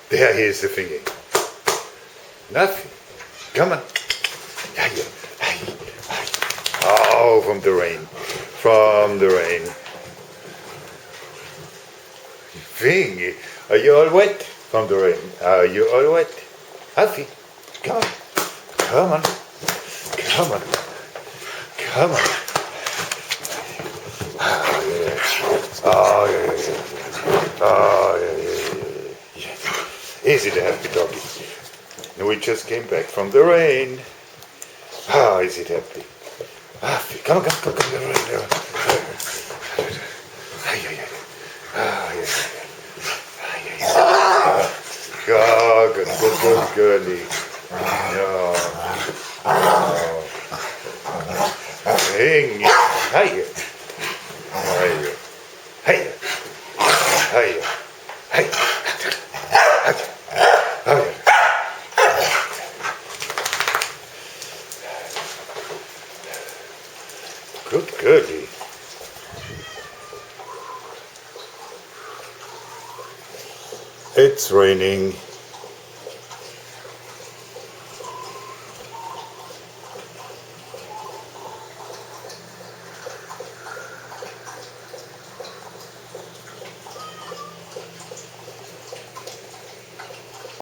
There he is singing. Nothing. Come on. Oh, from the rain. From the rain. Thing. Are you all wet? From the rain. Are you all wet? Affi, come on. Come on. Come on. Come on. Oh, yeah. Oh, yeah, yeah. Oh, yeah, yeah, yeah. Is it a happy doggy? We just came back from the rain. Ah, is it happy? Affi, come on, come on, come on. Ay, ay, ay. Ah, yeah. Ay, ay, ay. Oh, good girlie. No. Oh. Ring. Hiya. Hiya. Hiya. Hiya. Hiya. Hiya. Good girlie. It's raining.